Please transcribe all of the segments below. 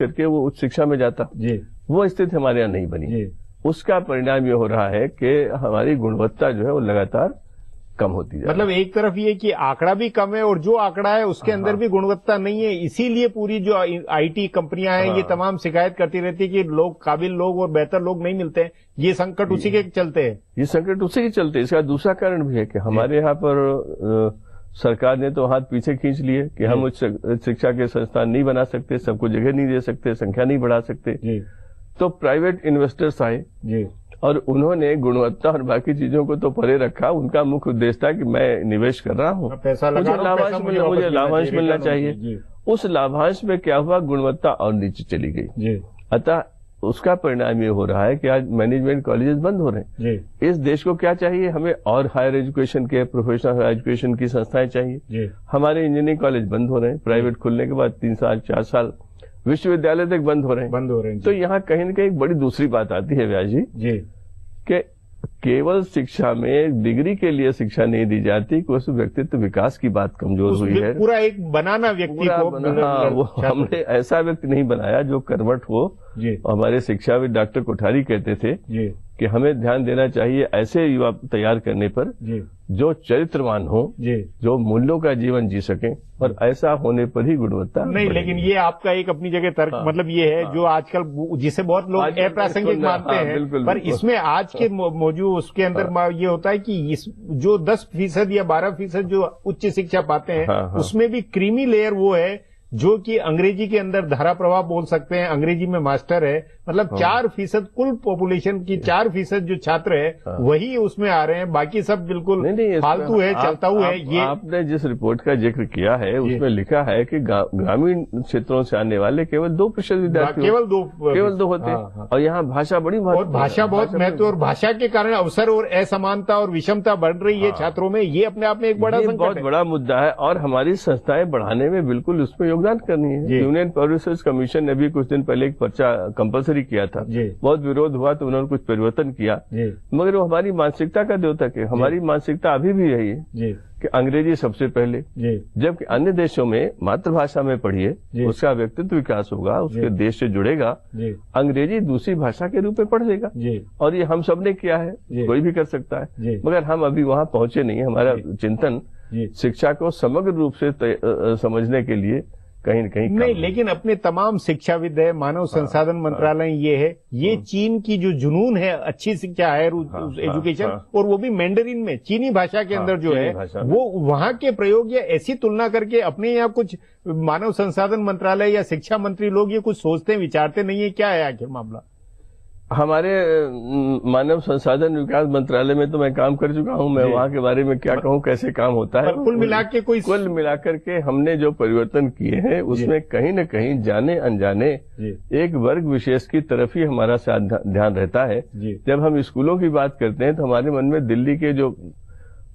करके वो उच्च शिक्षा में जाता जी। वो स्थिति हमारे यहाँ नहीं बनी जी। उसका परिणाम ये हो रहा है कि हमारी गुणवत्ता जो है वो लगातार कम होती है। मतलब एक तरफ ये कि आंकड़ा भी कम है और जो आंकड़ा है उसके अंदर भी गुणवत्ता नहीं है, इसीलिए पूरी जो आईटी कंपनियां हैं ये तमाम शिकायत करती रहती है कि लोग, काबिल लोग और बेहतर लोग नहीं मिलते हैं। ये संकट उसी के चलते है। ये संकट उसी के चलते। इसका दूसरा कारण भी है कि हमारे यहाँ पर सरकार ने तो हाथ पीछे खींच लिए कि हम उच्च शिक्षा के संस्थान नहीं बना सकते, सबको जगह नहीं दे सकते, संख्या नहीं बढ़ा सकते। तो प्राइवेट इन्वेस्टर्स आए और उन्होंने गुणवत्ता और बाकी चीजों को तो परे रखा। उनका मुख्य उद्देश्य था कि मैं निवेश कर रहा हूँ, मुझे लाभांश मिलना चाहिए। उस लाभांश में क्या हुआ, गुणवत्ता और नीचे चली गई। अतः उसका परिणाम ये हो रहा है कि आज मैनेजमेंट कॉलेजेस बंद हो रहे हैं। इस देश को क्या चाहिए, हमें और हायर एजुकेशन के, प्रोफेशनल एजुकेशन की संस्थाएं चाहिए। हमारे इंजीनियरिंग कॉलेज बंद हो रहे हैं, प्राइवेट खुलने के बाद 3 साल 4 साल विश्वविद्यालय तक बंद हो रहे हैं। तो यहाँ कहीं न कहीं एक बड़ी दूसरी बात आती है व्यास जी कि केवल शिक्षा में डिग्री के लिए शिक्षा नहीं दी जाती कि उस व्यक्तित्व विकास की बात कमजोर हुई है। पूरा एक बनाना व्यक्ति को वो हमने ऐसा व्यक्ति नहीं बनाया जो कर्मठ हो। हमारे शिक्षाविद डॉक्टर कोठारी कहते थे कि हमें ध्यान देना चाहिए ऐसे युवा तैयार करने पर जो चरित्रवान हो, जो मूल्यों का जीवन जी सके, और ऐसा होने पर ही गुणवत्ता नहीं। लेकिन ये आपका एक अपनी जगह तर्क मतलब ये है जो आजकल जिसे बहुत लोग अप्रासंगिक मानते हैं, पर इसमें आज के मौजूद उसके अंदर ये होता है कि जो 10% या 12% जो उच्च शिक्षा पाते हैं उसमें भी क्रीमी लेयर वो है जो कि अंग्रेजी के अंदर धारा प्रवाह बोल सकते हैं, अंग्रेजी में मास्टर है। मतलब 4% कुल पॉपुलेशन की 4% जो छात्र है वही उसमें आ रहे हैं, बाकी सब बिल्कुल फालतू है, चलता हुआ है। ये आपने जिस रिपोर्ट का जिक्र किया है उसमें लिखा है कि ग्रामीण क्षेत्रों से आने वाले केवल 2% विद्यार्थी केवल दो होते हैं। और यहाँ भाषा बड़ी भाषा बहुत महत्व, और भाषा के कारण अवसर और असमानता और विषमता बढ़ रही है छात्रों में। ये अपने आप में एक बड़ा बहुत बड़ा मुद्दा है और हमारी संस्थाएं बढ़ाने में बिल्कुल उसमें योगदान करनी है। यूनियन पब्लिक रिसर्च कमीशन ने भी कुछ दिन पहले एक पर्चा कंपलसरी किया था, बहुत विरोध हुआ तो उन्होंने कुछ परिवर्तन किया, मगर वो हमारी मानसिकता का द्योतक है। हमारी मानसिकता अभी भी यही है कि अंग्रेजी सबसे पहले, जबकि अन्य देशों में मातृभाषा में पढ़िए, उसका व्यक्तित्व विकास होगा, उसके देश से जुड़ेगा, अंग्रेजी दूसरी भाषा के रूप में पढ़ लेगा। और ये हम सब ने किया है, कोई भी कर सकता है, मगर हम अभी वहां पहुंचे नहीं। हमारा चिंतन शिक्षा को समग्र रूप से समझने के लिए कहीं न कहीं नहीं। लेकिन अपने तमाम शिक्षाविद है, मानव संसाधन मंत्रालय ये है, ये चीन की जो जुनून है अच्छी शिक्षा है, एजुकेशन, और वो भी मैंडरिन में, चीनी भाषा के अंदर जो है वो वहां के प्रयोग, या ऐसी तुलना करके अपने यहाँ कुछ मानव संसाधन मंत्रालय या शिक्षा मंत्री लोग ये कुछ सोचते विचारते नहीं है, क्या है आखिर मामला? हमारे मानव संसाधन विकास मंत्रालय में तो मैं काम कर चुका हूं, मैं वहां के बारे में क्या कहूं कैसे काम होता है। कुल मिलाकर के हमने जो परिवर्तन किए हैं उसमें कहीं न कहीं जाने अनजाने एक वर्ग विशेष की तरफ ही हमारा ध्यान रहता है। जब हम स्कूलों की बात करते हैं तो हमारे मन में दिल्ली के जो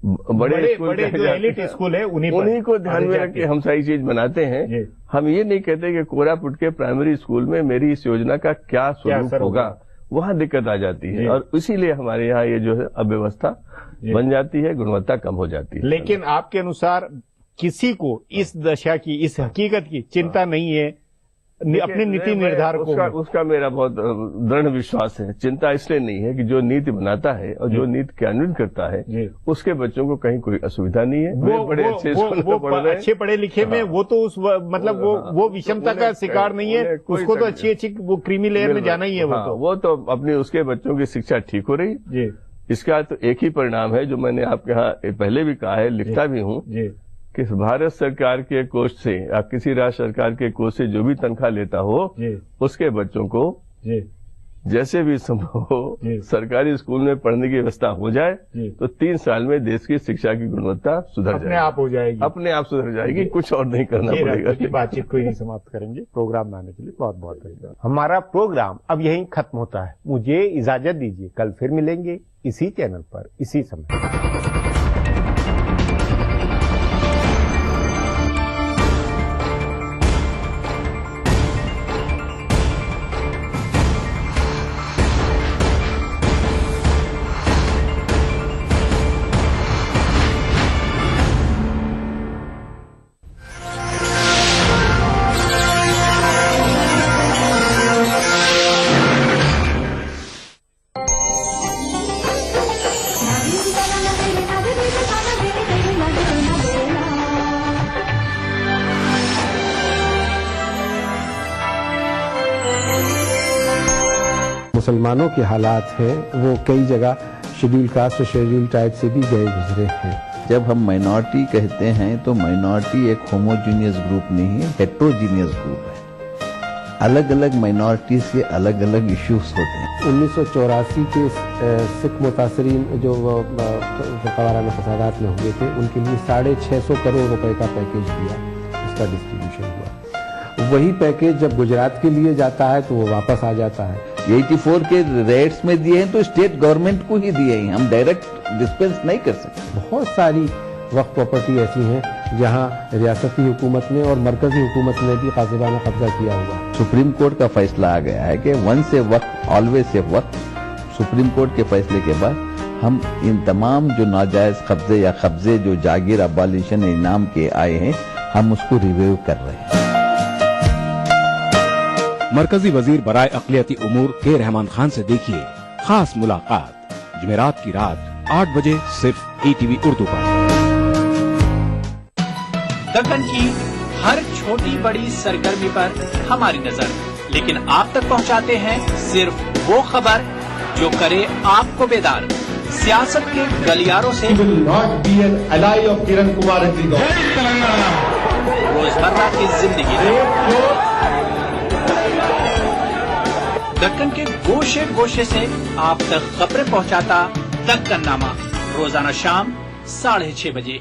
बड़े एलिट स्कूल है उन्हीं को ध्यान में रख के हम सारी चीज बनाते हैं। हम ये नहीं कहते कि कोरापुट के प्राइमरी स्कूल में मेरी इस योजना का क्या स्वरूप होगा, वहां दिक्कत आ जाती है और इसीलिए हमारे यहाँ ये जो है अव्यवस्था बन जाती है, गुणवत्ता कम हो जाती है। लेकिन आपके अनुसार किसी को इस दशा की, इस हकीकत की चिंता नहीं है अपने नीति निर्धारकों? उसका मेरा बहुत दृढ़ विश्वास है। चिंता इसलिए नहीं है कि जो नीति बनाता है और जो नीति क्रियान्वित करता है उसके बच्चों को कहीं कोई असुविधा नहीं है। वो बड़े अच्छे अच्छे पढ़े लिखे में वो तो उस मतलब वो विषमता का शिकार नहीं है, उसको तो अच्छी वो क्रीमी लेयर में जाना ही है। वो तो अपनी उसके बच्चों की शिक्षा ठीक हो रही। इसका तो एक ही परिणाम है जो मैंने आपके यहाँ पहले भी कहा है, लिखता भी हूँ कि भारत सरकार के कोष से या किसी राज्य सरकार के कोष से जो भी तनख्वाह लेता हो उसके बच्चों को जैसे भी संभव हो सरकारी स्कूल में पढ़ने की व्यवस्था हो जाए तो 3 साल में देश की शिक्षा की गुणवत्ता सुधर जाएगी, अपने आप हो जाएगी, अपने आप सुधर जाएगी, कुछ और नहीं करना पड़ेगा। बातचीत को यही समाप्त करेंगे। प्रोग्राम में आने के लिए बहुत बहुत धन्यवाद। हमारा प्रोग्राम अब यहीं खत्म होता है, मुझे इजाजत दीजिए, कल फिर मिलेंगे इसी चैनल पर इसी समय। मुसलमानों के हालात हैं वो कई जगह शेड्यूल कास्ट और शेड्यूल ट्राइब से भी गए गुजरे हैं। जब हम माइनॉरिटी कहते हैं तो माइनॉरिटी एक होमोजीनियस ग्रुप नहीं है, हेट्रोजीनियस ग्रुप है। अलग अलग माइनॉरिटीज के अलग अलग इश्यूज होते हैं। 1984 के सिख मुतासरीन जो फरकावाराना फसादात में हुए थे उनके लिए 650 करोड़ रुपए का पैकेज दिया, उसका डिस्ट्रीब्यूशन हुआ। वही पैकेज जब गुजरात के लिए जाता है तो वो वापस आ जाता है। 84 के रेट्स में दिए हैं तो स्टेट गवर्नमेंट को ही दिए हैं, हम डायरेक्ट डिस्पेंस नहीं कर सकते। बहुत सारी वक्फ प्रॉपर्टी ऐसी हैं जहां रियासती हुकूमत ने और मरकजी हुकूमत ने भी कासिबाना कब्जा किया हुआ। सुप्रीम कोर्ट का फैसला आ गया है कि once a waqf always a waqf. Supreme court के फैसले के बाद हम इन तमाम जो नाजायज कब्जे या कब्जे जो जागीर अबालिशन इनाम के आए हैं हम उसको रिव्यू कर रहे हैं। मरकजी वजीर बराए अक़लियती उमूर के रहमान खान से देखिए खास मुलाकात जुमेरात की रात 8 बजे सिर्फ ETV उर्दू पर। दक्कन की हर छोटी बड़ी सरगर्मी पर हमारी नजर, लेकिन आप तक पहुंचाते हैं सिर्फ वो खबर जो करे आपको बेदार। सियासत के गलियारों से रोजमर्रा की जिंदगी दक्कन के गोशे गोशे से आप तक खबरें पहुंचाता दक्कननामा, रोजाना शाम 6:30 बजे।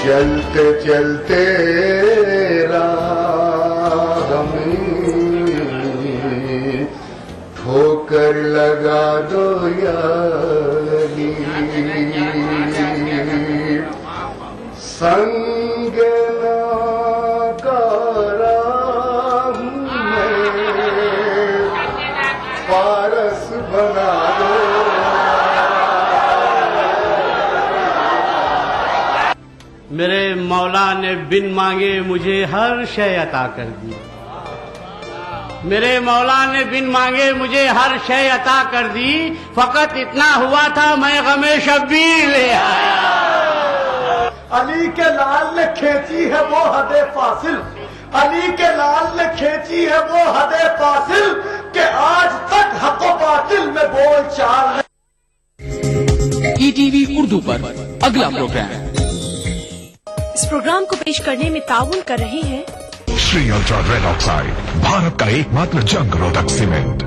चलते चलते राह में ठोकर लगा दो यारी, संग का राह में पारस बना दो। मेरे मौला ने बिन मांगे मुझे हर शय अता कर दी। मेरे मौला ने बिन मांगे मुझे हर शय अता कर दी। फकत इतना हुआ था मैं गमे शब्बीर ले आया। अली के लाल ने खींची है वो हदे फासिल, अली के लाल ने खींची है वो हदे फासिल के आज तक हक व बातिल में बोल चाल। ETV उर्दू पर अगला प्रोग्राम। इस प्रोग्राम को पेश करने में ताउन कर रहे हैं Shri ultra red oxide, Bharat का एकमात्र जंग रोधक सीमेंट।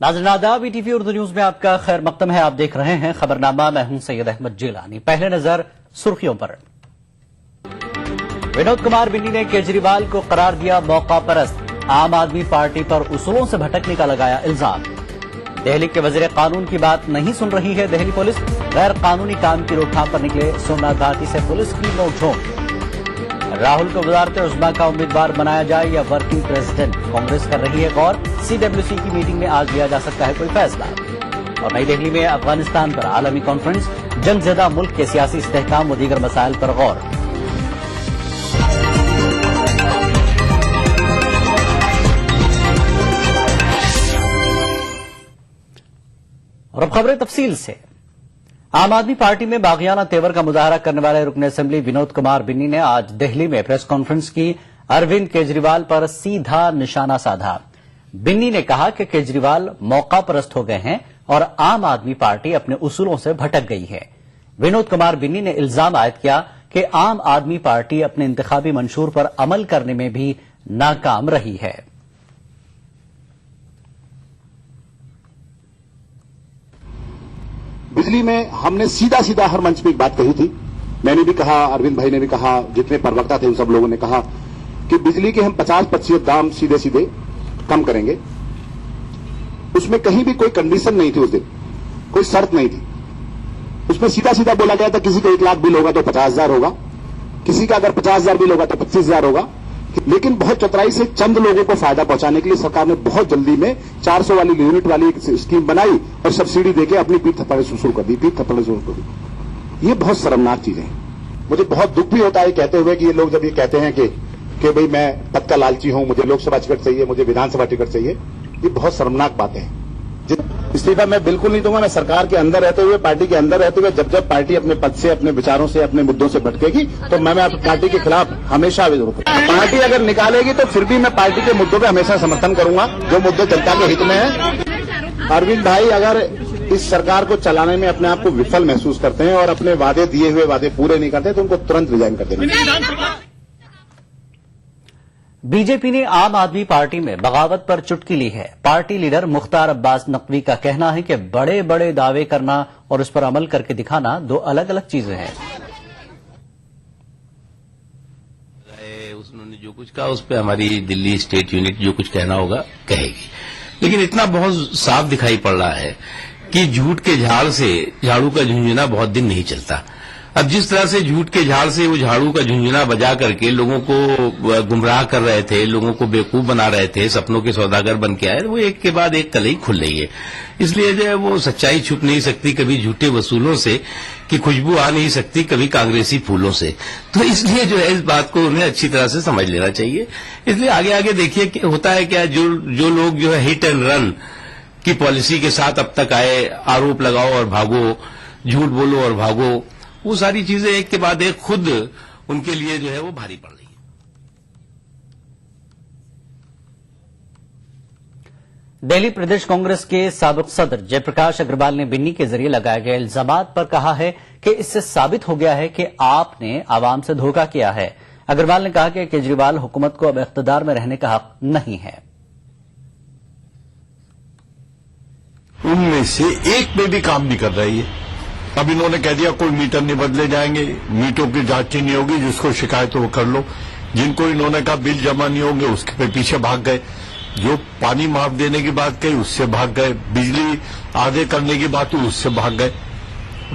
नाज़रीन आदाब, ETV उर्दू न्यूज में आपका खैर मकदम है। आप देख रहे हैं खबरनामा, मैं हूं सैयद अहमद जिलानी। पहले नजर सुर्खियों पर। विनोद कुमार बिन्नी ने केजरीवाल को करार दिया मौका परस्त। आम आदमी पार्टी पर उसूलों से भटकने का लगाया इल्जाम। दिल्ली के वजीर कानून की बात नहीं सुन रही है दिल्ली पुलिस। गैर कानूनी काम की रोकथाम पर निकले सोमनाथ भारती से पुलिस की नोकझोंक। राहुल को वज़ारत उज़्मा का उम्मीदवार बनाया जाए या वर्किंग प्रेसिडेंट, कांग्रेस कर रही है गौर। CWC की मीटिंग में आज लिया जा सकता है कोई फैसला। और नई दिल्ली में अफगानिस्तान पर आलमी कॉन्फ्रेंस, जंगज़दा मुल्क के सियासी इस्तेहकाम व दीगर मसाइल पर गौर। और अब खबरें तफसील से। आम आदमी पार्टी में बागियाना तेवर का मुजाहरा करने वाले रुकन असेंबली विनोद कुमार बिन्नी ने आज दिल्ली में प्रेस कॉन्फ्रेंस की। अरविंद केजरीवाल पर सीधा निशाना साधा। बिन्नी ने कहा कि केजरीवाल मौका परस्त हो गए हैं और आम आदमी पार्टी अपने उसूलों से भटक गई है। विनोद कुमार बिन्नी ने इल्जाम आयद किया कि आम आदमी पार्टी अपने इंतखाबी मंशूर पर अमल करने में भी नाकाम रही है। बिजली में हमने सीधा सीधा हर मंच पे एक बात कही थी। मैंने भी कहा, अरविंद भाई ने भी कहा, जितने प्रवक्ता थे उन सब लोगों ने कहा कि बिजली के हम 50% दाम सीधे सीधे कम करेंगे। उसमें कहीं भी कोई कंडीशन नहीं थी, उस दिन कोई शर्त नहीं थी। उसमें सीधा सीधा बोला गया था किसी को 1 लाख बिल होगा तो 50,000 होगा, किसी का अगर 50,000 बिल होगा तो 25,000 होगा, लेकिन बहुत चतुराई से चंद लोगों को फायदा पहुंचाने के लिए सरकार ने बहुत जल्दी में 400 वाली यूनिट वाली एक स्कीम बनाई और सब्सिडी देके अपनी पीठ थप्पड़े शुरू कर दी। ये बहुत शर्मनाक चीजें हैं। मुझे बहुत दुख भी होता है कहते हुए कि ये लोग जब ये कहते हैं कि भाई मैं पद का लालची हूं, मुझे लोकसभा टिकट चाहिए, मुझे विधानसभा टिकट चाहिए, ये बहुत शर्मनाक बातें हैं। इस्तीफा मैं बिल्कुल नहीं दूंगा। मैं सरकार के अंदर रहते हुए, पार्टी के अंदर रहते हुए, जब पार्टी अपने पद से, अपने विचारों से, अपने मुद्दों से भटकेगी तो मैं पार्टी के खिलाफ हमेशा विरोध करूंगा। पार्टी अगर निकालेगी तो फिर भी मैं पार्टी के मुद्दों पे हमेशा समर्थन करूंगा जो मुद्दे जनता के हित में है। अरविंद भाई अगर इस सरकार को चलाने में अपने आप को विफल महसूस करते हैं और अपने वादे, दिए हुए वादे पूरे नहीं करते तो उनको तुरंत रिजाइन कर देना। बीजेपी ने आम आदमी पार्टी में बगावत पर चुटकी ली है। पार्टी लीडर मुख्तार अब्बास नकवी का कहना है कि बड़े बड़े दावे करना और उस पर अमल करके दिखाना दो अलग अलग चीजें हैं। उन्होंने जो कुछ कहा उस पर हमारी दिल्ली स्टेट यूनिट जो कुछ कहना होगा कहेगी, लेकिन इतना बहुत साफ दिखाई पड़ रहा है कि झूठ के झाड़ से झाड़ू का झुंझुना बहुत दिन नहीं चलता। अब जिस तरह से झूठ के झाड़ से वो झाड़ू का झुंझुना बजा करके लोगों को गुमराह कर रहे थे, लोगों को बेवकूफ बना रहे थे, सपनों के सौदागर बन के आए, वो एक के बाद एक कलई खुल रही है। इसलिए जो है वो सच्चाई छुप नहीं सकती कभी झूठे वसूलों से, कि खुशबू आ नहीं सकती कभी कांग्रेसी फूलों से। तो इसलिए जो है इस बात को उन्हें अच्छी तरह से समझ लेना चाहिए। इसलिए आगे आगे देखिए कि होता है क्या, जो लोग जो है हिट एंड रन की पॉलिसी के साथ अब तक आए, आरोप लगाओ और भागो, झूठ बोलो और भागो, वो सारी चीजें एक के बाद एक खुद उनके लिए जो है वो भारी पड़ रही है। दिल्ली प्रदेश कांग्रेस के साबिक सदर जयप्रकाश अग्रवाल ने बिन्नी के जरिए लगाए गए इल्जामात पर कहा है कि इससे साबित हो गया है कि आपने आवाम से धोखा किया है। अग्रवाल ने कहा कि केजरीवाल हुकूमत को अब इख्तिदार में रहने का हक नहीं है। उनमें से एक में भी काम नहीं कर रही है। अब इन्होंने कह दिया कोई मीटर नहीं बदले जाएंगे, मीटरों की जांच नहीं होगी, जिसको शिकायत हो वो कर लो। जिनको इन्होंने कहा बिल जमा नहीं होंगे उसके पे पीछे भाग गए। जो पानी माफ देने की बात कही उससे भाग गए, बिजली आधे करने की बात हुई उससे भाग गए।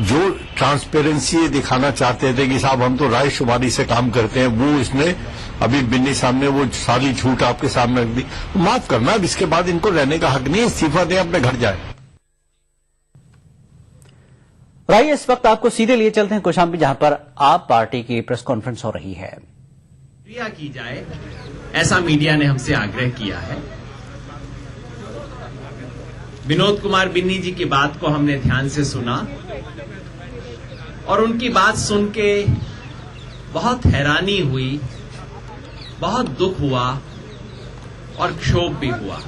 जो ट्रांसपेरेंसी दिखाना चाहते थे कि साहब हम तो रायशुमारी से काम करते हैं, वो इसने अभी बिन्नी सामने वो सारी झूठ आपके सामने रख दी। माफ करना, अब इसके बाद इनको रहने का हक नहीं है, इस्तीफा दें, अपने घर जाए। आइए इस वक्त आपको सीधे लिए चलते हैं कौशाम्बी, जहां पर आप पार्टी की प्रेस कॉन्फ्रेंस हो रही है। क्रिया की जाए ऐसा मीडिया ने हमसे आग्रह किया है। विनोद कुमार बिन्नी जी की बात को हमने ध्यान से सुना और उनकी बात सुन के बहुत हैरानी हुई, बहुत दुख हुआ और क्षोभ भी हुआ।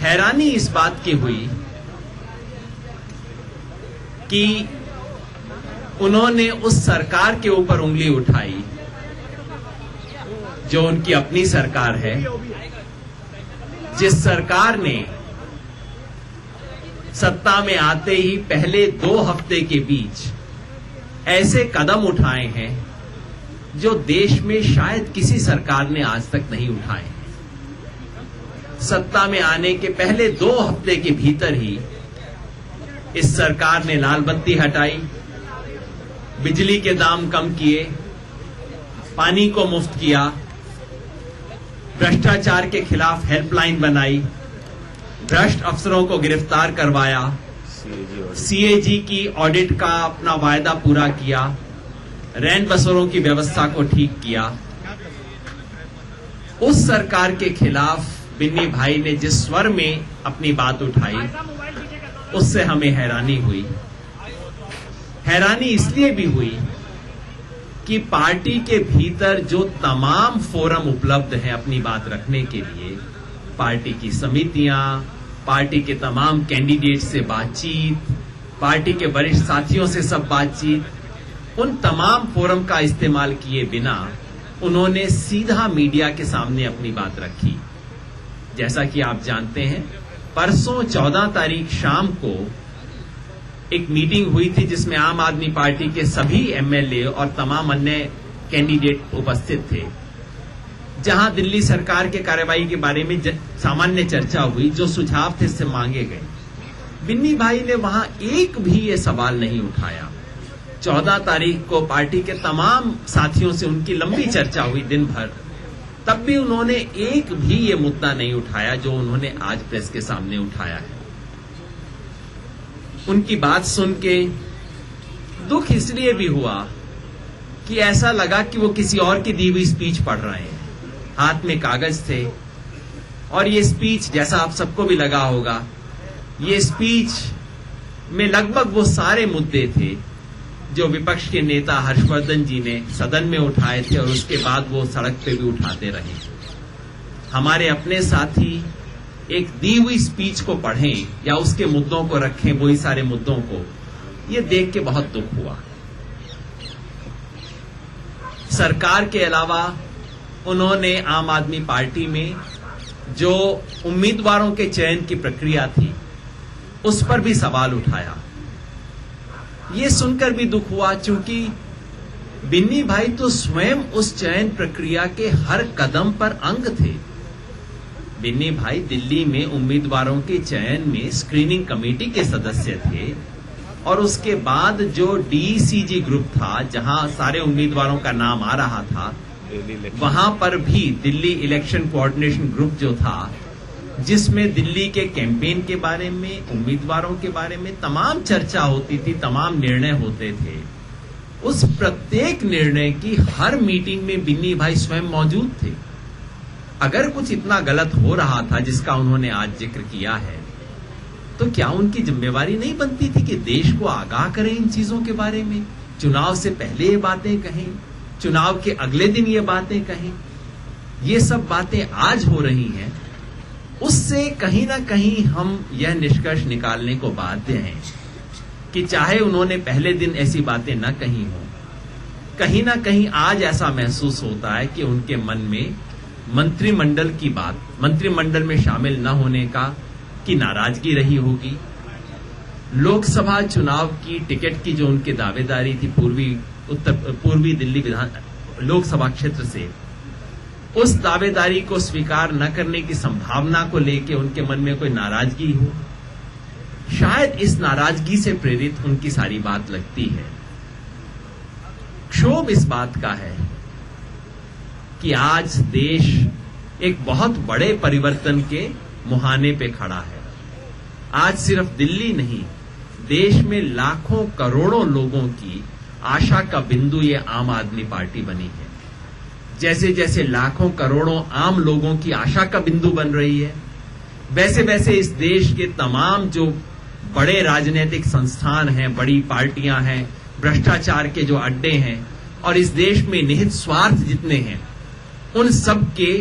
हैरानी इस बात की हुई कि उन्होंने उस सरकार के ऊपर उंगली उठाई जो उनकी अपनी सरकार है, जिस सरकार ने सत्ता में आते ही पहले 2 हफ्ते के बीच ऐसे कदम उठाए हैं जो देश में शायद किसी सरकार ने आज तक नहीं उठाए। सत्ता में आने के पहले 2 हफ्ते के भीतर ही इस सरकार ने लाल बत्ती हटाई, बिजली के दाम कम किए, पानी को मुफ्त किया, भ्रष्टाचार के खिलाफ हेल्पलाइन बनाई, भ्रष्ट अफसरों को गिरफ्तार करवाया, सीएजी की ऑडिट का अपना वायदा पूरा किया, रैन बसरों की व्यवस्था को ठीक किया। उस सरकार के खिलाफ बिन्नी भाई ने जिस स्वर में अपनी बात उठाई उससे हमें हैरानी हुई। हैरानी इसलिए भी हुई कि पार्टी के भीतर जो तमाम फोरम उपलब्ध हैं अपनी बात रखने के लिए, पार्टी की समितियां, पार्टी के तमाम कैंडिडेट से बातचीत, पार्टी के वरिष्ठ साथियों से सब बातचीत, उन तमाम फोरम का इस्तेमाल किए बिना उन्होंने सीधा मीडिया के सामने अपनी बात रखी। जैसा कि आप जानते हैं, परसों 14 तारीख शाम को एक मीटिंग हुई थी जिसमें आम आदमी पार्टी के सभी एमएलए और तमाम अन्य कैंडिडेट उपस्थित थे, जहां दिल्ली सरकार के कार्रवाई के बारे में सामान्य चर्चा हुई। जो सुझाव थे इससे मांगे गए। बिन्नी भाई ने वहां एक भी ये सवाल नहीं उठाया 14 तारीख को पार्टी के तमाम साथियों से उनकी लंबी चर्चा हुई दिन भर, तब भी उन्होंने एक भी ये मुद्दा नहीं उठाया जो उन्होंने आज प्रेस के सामने उठाया है। उनकी बात सुन के दुख इसलिए भी हुआ कि ऐसा लगा कि वो किसी और की दी हुई स्पीच पढ़ रहे हैं। हाथ में कागज थे और ये स्पीच, जैसा आप सबको भी लगा होगा, ये स्पीच में लगभग वो सारे मुद्दे थे जो विपक्ष के नेता हर्षवर्धन जी ने सदन में उठाए थे और उसके बाद वो सड़क पे भी उठाते रहे। हमारे अपने साथी एक दी हुई स्पीच को पढ़ें या उसके मुद्दों को रखें, वही सारे मुद्दों को, ये देख के बहुत दुख हुआ। सरकार के अलावा उन्होंने आम आदमी पार्टी में जो उम्मीदवारों के चयन की प्रक्रिया थी उस पर भी सवाल उठाया। ये सुनकर भी दुख हुआ, क्योंकि बिन्नी भाई तो स्वयं उस चयन प्रक्रिया के हर कदम पर अंग थे। बिन्नी भाई दिल्ली में उम्मीदवारों के चयन में स्क्रीनिंग कमेटी के सदस्य थे और उसके बाद जो डीसीजी ग्रुप था, जहां सारे उम्मीदवारों का नाम आ रहा था, वहां पर भी दिल्ली इलेक्शन कोऑर्डिनेशन ग्रुप जो था, जिसमें दिल्ली के कैंपेन के बारे में, उम्मीदवारों के बारे में तमाम चर्चा होती थी, तमाम निर्णय होते थे, उस प्रत्येक निर्णय की हर मीटिंग में बिन्नी भाई स्वयं मौजूद थे। अगर कुछ इतना गलत हो रहा था जिसका उन्होंने आज जिक्र किया है, तो क्या उनकी जिम्मेवारी नहीं बनती थी कि देश को आगाह करें इन चीजों के बारे में? चुनाव से पहले ये बातें कहें, चुनाव के अगले दिन ये बातें कहें। ये सब बातें आज हो रही हैं, उससे कहीं ना कहीं हम यह निष्कर्ष निकालने को बाध्य हैं कि चाहे उन्होंने पहले दिन ऐसी बातें न कही हो, कहीं ना कहीं आज ऐसा महसूस होता है कि उनके मन में मंत्रिमंडल की बात, मंत्रिमंडल में शामिल न होने की नाराजगी रही होगी। लोकसभा चुनाव की टिकट की जो उनकी दावेदारी थी पूर्वी दिल्ली लोकसभा क्षेत्र से, उस दावेदारी को स्वीकार न करने की संभावना को लेकर उनके मन में कोई नाराजगी हो। शायद इस नाराजगी से प्रेरित उनकी सारी बात लगती है। क्षोभ इस बात का है कि आज देश एक बहुत बड़े परिवर्तन के मुहाने पे खड़ा है। आज सिर्फ दिल्ली नहीं, देश में लाखों करोड़ों लोगों की आशा का बिंदु ये आम आदमी पार्टी बनी है। जैसे जैसे लाखों करोड़ों आम लोगों की आशा का बिंदु बन रही है, वैसे वैसे इस देश के तमाम जो बड़े राजनीतिक संस्थान हैं, बड़ी पार्टियां हैं, भ्रष्टाचार के जो अड्डे हैं और इस देश में निहित स्वार्थ जितने हैं, उन सब के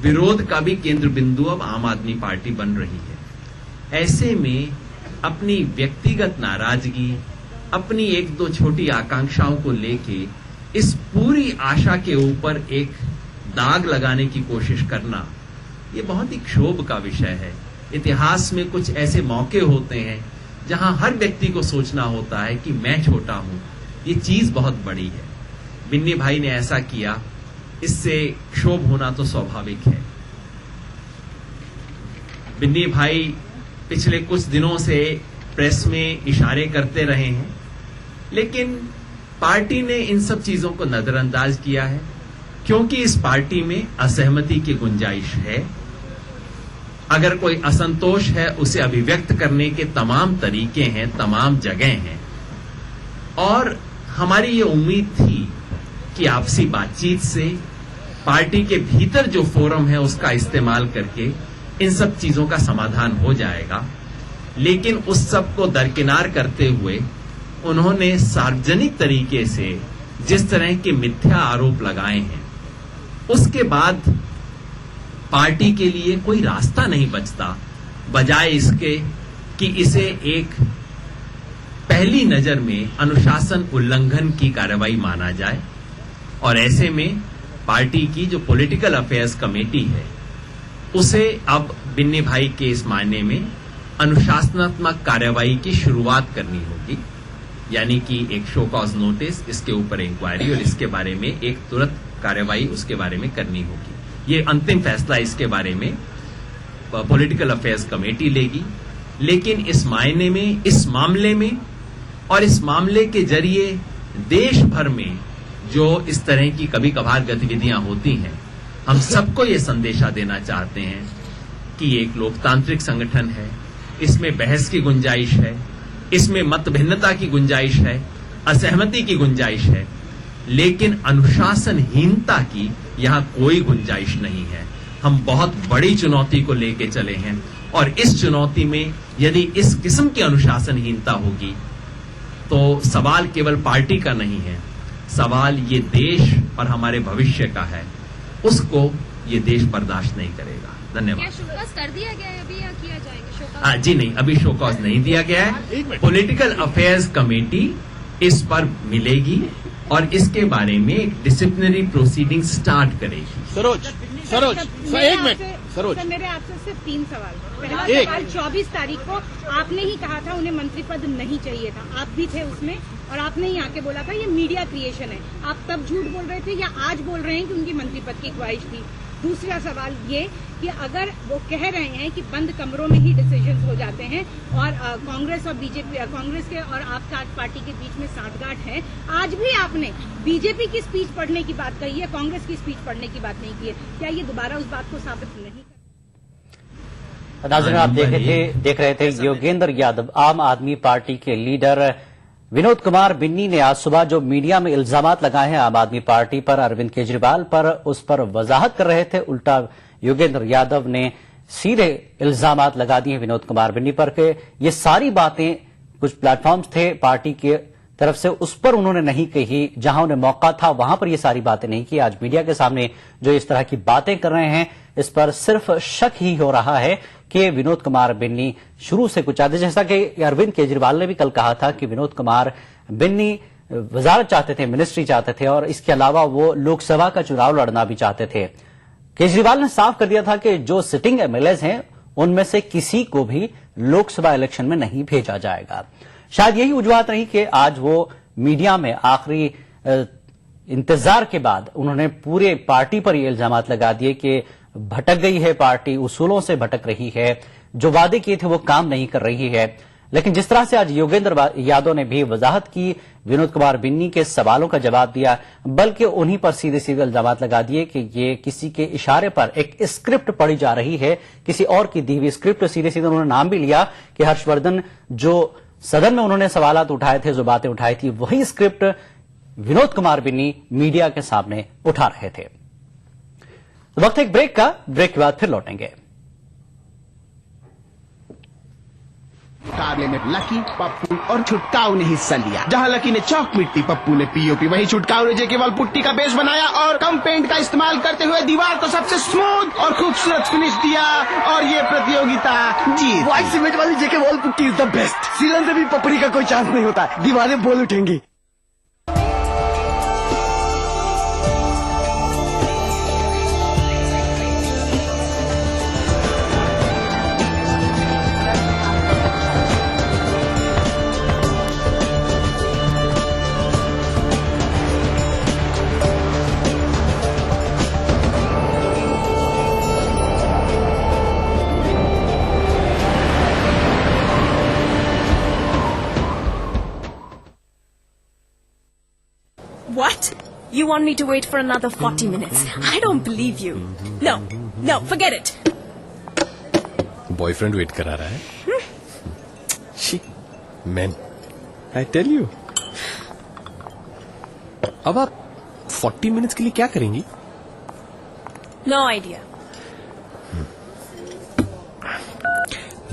विरोध का भी केंद्र बिंदु अब आम आदमी पार्टी बन रही है। ऐसे में अपनी व्यक्तिगत नाराजगी, अपनी एक दो छोटी आकांक्षाओं को लेके इस पूरी आशा के ऊपर एक दाग लगाने की कोशिश करना, ये बहुत ही क्षोभ का विषय है। इतिहास में कुछ ऐसे मौके होते हैं जहां हर व्यक्ति को सोचना होता है कि मैं छोटा हूं, ये चीज बहुत बड़ी है। बिन्नी भाई ने ऐसा किया, इससे क्षोभ होना तो स्वाभाविक है। बिन्नी भाई पिछले कुछ दिनों से प्रेस में इशारे करते रहे हैं, लेकिन पार्टी ने इन सब चीजों को नजरअंदाज किया है, क्योंकि इस पार्टी में असहमति की गुंजाइश है। अगर कोई असंतोष है, उसे अभिव्यक्त करने के तमाम तरीके हैं, तमाम जगह हैं, और हमारी ये उम्मीद थी कि आपसी बातचीत से पार्टी के भीतर जो फोरम है उसका इस्तेमाल करके इन सब चीजों का समाधान हो जाएगा। लेकिन उस सब को दरकिनार करते हुए उन्होंने सार्वजनिक तरीके से जिस तरह के मिथ्या आरोप लगाए हैं, उसके बाद पार्टी के लिए कोई रास्ता नहीं बचता, बजाय इसके कि इसे एक पहली नजर में अनुशासन उल्लंघन की कार्रवाई माना जाए। और ऐसे में पार्टी की जो पॉलिटिकल अफेयर्स कमेटी है, उसे अब बिन्नी भाई के इस मायने में अनुशासनात्मक कार्रवाई की शुरुआत करनी होगी, यानी कि एक शो कॉज नोटिस, इसके ऊपर इंक्वायरी और इसके बारे में एक तुरंत कार्रवाई उसके बारे में करनी होगी। ये अंतिम फैसला इसके बारे में पॉलिटिकल अफेयर्स कमेटी लेगी। लेकिन इस मायने में, इस मामले में और इस मामले के जरिए देश भर में जो इस तरह की कभी कभार गतिविधियां होती हैं, हम सबको ये संदेशा देना चाहते हैं कि ये एक लोकतांत्रिक संगठन है, इसमें बहस की गुंजाइश है, इसमें मतभिन्नता की गुंजाइश है, असहमति की गुंजाइश है, लेकिन अनुशासनहीनता की यहां कोई गुंजाइश नहीं है। हम बहुत बड़ी चुनौती को लेके चले हैं और इस चुनौती में यदि इस किस्म की अनुशासनहीनता होगी तो सवाल केवल पार्टी का नहीं है, सवाल ये देश और हमारे भविष्य का है। उसको ये देश बर्दाश्त नहीं करेगा। धन्यवाद। क्या शोकॉज कर दिया गया है अभी या किया जाएगा शोकॉज? जी नहीं, अभी शोकॉज नहीं दिया गया है। पॉलिटिकल अफेयर्स कमेटी इस पर मिलेगी और इसके बारे में एक डिसिप्लिनरी प्रोसीडिंग स्टार्ट करेगी। सरोज, एक मिनट सरोज, मेरे आपसे सिर्फ 3 सवाल। पहला सवाल, 24 तारीख को आपने ही कहा था उन्हें मंत्री पद नहीं चाहिए था, आप भी थे उसमें और आपने ही आके बोला था ये मीडिया क्रिएशन है। आप तब झूठ बोल रहे थे या आज बोल रहे हैं कि उनकी मंत्री पद की ख्वाहिश थी? दूसरा सवाल ये कि अगर वो कह रहे हैं कि बंद कमरों में ही डिसीजंस हो जाते हैं और कांग्रेस और बीजेपी, कांग्रेस के और आप पार्टी के बीच में साठगांठ है, आज भी आपने बीजेपी की स्पीच पढ़ने की बात कही है, कांग्रेस की स्पीच पढ़ने की बात नहीं की है, क्या ये दोबारा उस बात को साबित नहीं? नाज़रीन, आप देख रहे थे योगेंद्र यादव, आम आदमी पार्टी के लीडर विनोद कुमार बिन्नी ने आज सुबह जो मीडिया में इल्जामात लगाए हैं आम आदमी पार्टी पर, अरविंद केजरीवाल पर, उस पर वजाहत कर रहे थे। उल्टा योगेंद्र यादव ने सीधे इल्जामात लगा दिए विनोद कुमार बिन्नी पर कि ये सारी बातें, कुछ प्लेटफॉर्म्स थे पार्टी के तरफ से, उस पर उन्होंने नहीं कही, जहां उन्हें मौका था वहां पर ये सारी बातें नहीं की। आज मीडिया के सामने जो इस तरह की बातें कर रहे हैं, इस पर सिर्फ शक ही हो रहा है कि विनोद कुमार बिन्नी शुरू से कुछ चाहते, जैसा कि अरविंद केजरीवाल ने भी कल कहा था कि विनोद कुमार बिन्नी वजारत चाहते थे, मिनिस्ट्री चाहते थे और इसके अलावा वो लोकसभा का चुनाव लड़ना भी चाहते थे। केजरीवाल ने साफ कर दिया था कि जो सिटिंग एमएलएज हैं उनमें से किसी को भी लोकसभा इलेक्शन में नहीं भेजा जाएगा। शायद यही वजूहत रही कि आज वो मीडिया में आखिरी इंतजार के बाद उन्होंने पूरे पार्टी पर ये इल्जामात लगा दिए कि भटक गई है पार्टी, उसूलों से भटक रही है, जो वादे किए थे वो काम नहीं कर रही है। लेकिन जिस तरह से आज योगेंद्र यादव ने भी वजाहत की, विनोद कुमार बिन्नी के सवालों का जवाब दिया, बल्कि उन्हीं पर सीधे सीधे इल्जामात लगा दिए कि ये किसी के इशारे पर एक स्क्रिप्ट पढ़ी जा रही है, किसी और की दी हुई स्क्रिप्ट। सीधे सीधे उन्होंने नाम भी लिया कि हर्षवर्धन जो सदन में उन्होंने सवालात उठाए थे, जो बातें उठाई थी, वही स्क्रिप्ट विनोद कुमार बिन्नी मीडिया के सामने उठा रहे थे। वक्त एक ब्रेक का, ब्रेक के बाद फिर लौटेंगे। मुकाबले में लकी, पप्पू और छुटकाऊ ने हिस्सा लिया। जहां लकी ने चौक मिट्टी, पप्पू ने पीओपी, वहीं छुटकाऊ ने जेकेवाल पुट्टी का बेस बनाया और कम पेंट का इस्तेमाल करते हुए दीवार को सबसे स्मूथ और खूबसूरत फिनिश दिया और ये प्रतियोगिता जीत। व्हाइट सीमेंट वाली जेकेवाल पुट्टी इज द बेस्ट। सीलन से भी पपड़ी का कोई चांस नहीं होता, दीवारें बोल उठेंगी। What? You want me to wait for another 40 minutes? I don't believe you. No, forget it. Boyfriend wait करा रहा है। She, man, I tell you. अब आप 40 मिनट्स के लिए क्या करेंगी? No idea.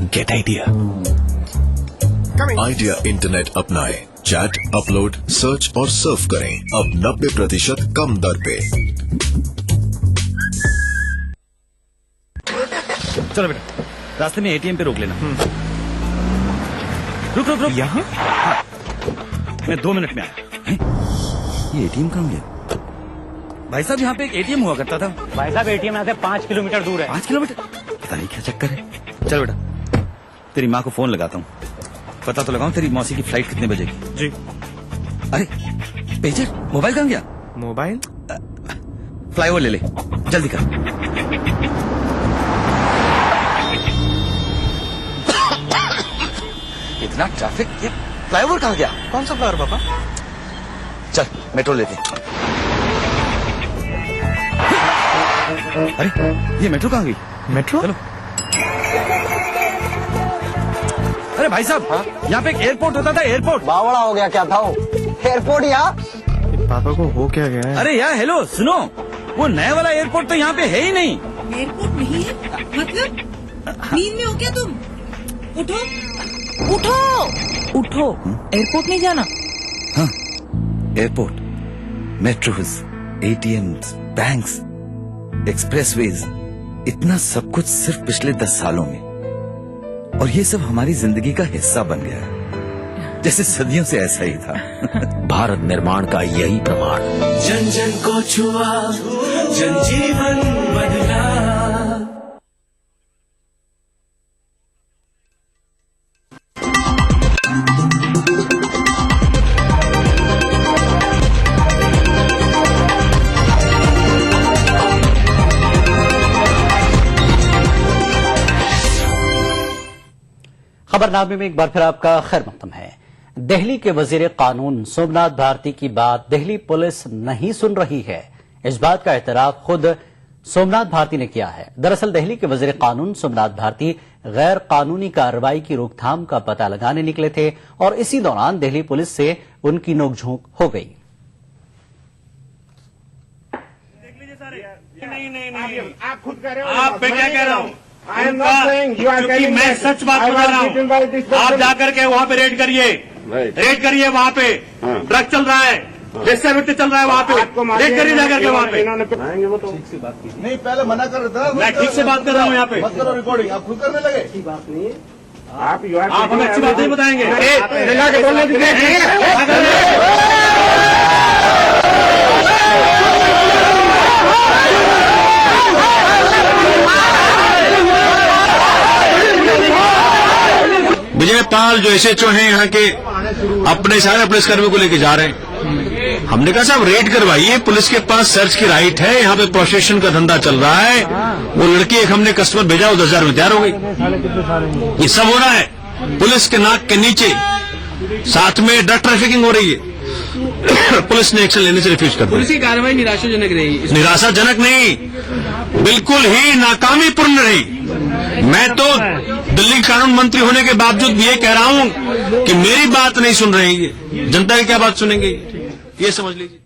Get idea. Idea internet अपनाएं। चैट, अपलोड, सर्च और सर्फ करें अब 90% कम दर पे। चलो बेटा, रास्ते में एटीएम पे रोक लेना। रुक यहाँ? मैं 2 मिनट में आया। ये एटीएम कहाँ गया? भाई साहब, यहाँ पे एक एटीएम हुआ करता था। भाई साहब, एटीएम यहाँ से 5 किलोमीटर दूर है। 5 किलोमीटर? पता नहीं क्या चक्कर है। चल बेटा, तेरी माँ को फोन लगाता हूँ, पता तो लगाऊं तेरी मौसी की फ्लाइट कितने बजे की। जी। अरे पेजर, मोबाइल कहाँ गया? मोबाइल फ्लाईओवर ले ले, जल्दी कर। इतना ट्रैफिक, ये फ्लाईओवर कहाँ गया? कौन सा फ्लाईओवर पापा? चल मेट्रो लेते। अरे ये मेट्रो कहाँ गई? मेट्रो चलो। अरे भाई साहब यहाँ पे एक एयरपोर्ट होता था, एयरपोर्ट। बावड़ा हो गया क्या था वो? एयरपोर्ट यहाँ? पापा को हो क्या गया है? अरे यार हेलो सुनो, वो नया वाला एयरपोर्ट तो यहाँ पे है ही नहीं। एयरपोर्ट नहीं है मतलब? नींद में हो क्या तुम? उठो उठो उठो, एयरपोर्ट नहीं जाना। हाँ airport, metros, ATMs, banks, expressways, इतना सब कुछ सिर्फ पिछले 10 सालों में, और ये सब हमारी जिंदगी का हिस्सा बन गया है, जैसे सदियों से ऐसा ही था। भारत निर्माण का यही प्रमाण। जन जन को छुआ, जनजीवन बदला। खबरनामे में एक बार फिर आपका खैर मकदम है। दिल्ली के वजीर कानून सोमनाथ भारती की बात दिल्ली पुलिस नहीं सुन रही है, इस बात का एतराफ खुद सोमनाथ भारती ने किया है। दरअसल दिल्ली के वजीर कानून सोमनाथ भारती गैर कानूनी कार्रवाई की रोकथाम का पता लगाने निकले थे और इसी दौरान दिल्ली पुलिस से उनकी नोकझोंक हो गई। नहीं, आप खुद कह रहे हो। आप मैं क्या कह रहा हूँ? क्योंकि मैं सच बात बता रहा हूँ। आप जाकर के वहाँ पे रेड करिए वहाँ पे ड्रग चल रहा है, वेश्यावृत्ति चल रहा है वहाँ पे, रेड करिए जाकर के वहाँ पे। ठीक से बात कीजिए। नहीं पहले मना कर रहा था। मैं ठीक से बात कर रहा हूँ यहाँ पे। मत करो रिकॉर्डिंग, आप खुद करने लगे। अच्छी बात नहीं है। आप हमें अच्छी बात नहीं बताएंगे। विजय पाल जो एसएचओ हैं यहाँ के, अपने सारे पुलिसकर्मियों को लेके जा रहे हैं। हमने कहा साहब रेड करवाइए, पुलिस के पास सर्च की राइट है, यहाँ पे प्रोस्टिट्यूशन का धंधा चल रहा है। वो लड़की एक हमने कस्टमर भेजा, वो 10,000 में तैयार हो गई। ये सब हो रहा है पुलिस के नाक के नीचे, साथ में ड्रग ट्रैफिकिंग हो रही है। पुलिस ने एक्शन लेने से रिफ्यूज कर दिया। पुलिस की कार्रवाई निराशाजनक रही। निराशाजनक नहीं, बिल्कुल ही नाकामीपूर्ण रही। मैं तो दिल्ली कानून मंत्री होने के बावजूद भी ये कह रहा हूं कि मेरी बात नहीं सुन रही है, जनता की क्या बात सुनेंगे, ये समझ लीजिए।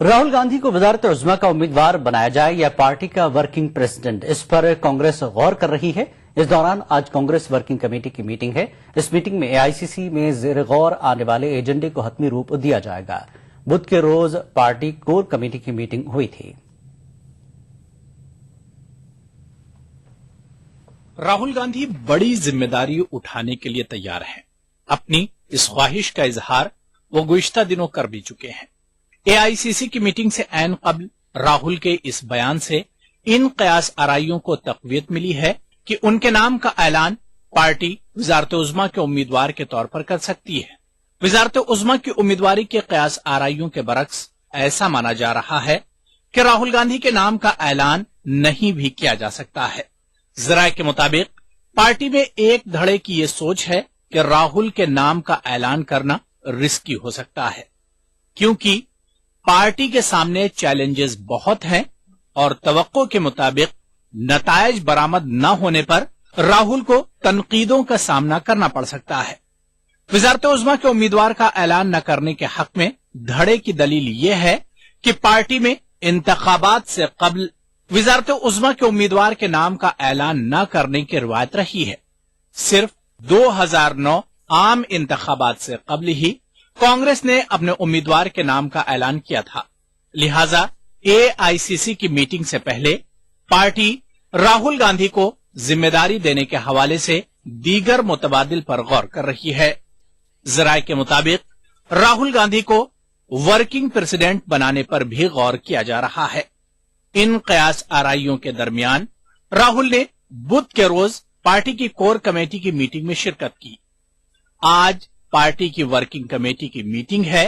राहुल गांधी को वजारत उज़्मा का उम्मीदवार बनाया जाए या पार्टी का वर्किंग प्रेसिडेंट, इस पर कांग्रेस गौर कर रही है। इस दौरान आज कांग्रेस वर्किंग कमेटी की मीटिंग है। इस मीटिंग में एआईसीसी में ज़ेर गौर आने वाले एजेंडे को हतमी रूप दिया जाएगा। बुध के रोज पार्टी कोर कमेटी की मीटिंग हुई थी। राहुल गांधी बड़ी जिम्मेदारी उठाने के लिए तैयार हैं। अपनी इस ख्वाहिश का इजहार वो गुज़िश्ता दिनों कर भी चुके हैं। एआईसीसी की मीटिंग से ऐन कबल राहुल के इस बयान से इन कयास आराइयों को तक़वियत मिली है कि उनके नाम का ऐलान पार्टी वज़ारत उज़्मा के उम्मीदवार के तौर पर कर सकती है। वज़ारत उज़्मा की उम्मीदवारी के कयास आराइयों के बरक्स ऐसा माना जा रहा है कि राहुल गांधी के नाम का ऐलान नहीं भी किया जा सकता है। जराये के मुताबिक पार्टी में एक धड़े की ये सोच है कि राहुल के नाम का ऐलान करना रिस्की हो सकता है, क्योंकि पार्टी के सामने चैलेंजेस बहुत हैं और तवक्को के मुताबिक नतायज बरामद न होने पर राहुल को तनकीदों का सामना करना पड़ सकता है। वज़ारत उज़्मा के उम्मीदवार का ऐलान न करने के हक में धड़े की दलील ये है कि पार्टी में इंतखाबात से कबल वज़ारत उज़्मा के उम्मीदवार के नाम का ऐलान न करने की रिवायत रही है। सिर्फ 2009 आम इंतखाबात से कबल ही कांग्रेस ने अपने उम्मीदवार के नाम का ऐलान किया था। लिहाजा एआईसीसी की मीटिंग से पहले पार्टी राहुल गांधी को जिम्मेदारी देने के हवाले से दीगर मुतबादिल पर गौर कर रही है। जराये के मुताबिक राहुल गांधी को वर्किंग प्रेसिडेंट बनाने पर भी गौर किया जा रहा है। इन कयास आराइयों के दरमियान राहुल ने बुध के रोज पार्टी की कोर कमेटी की मीटिंग में शिरकत की। आज पार्टी की वर्किंग कमेटी की मीटिंग है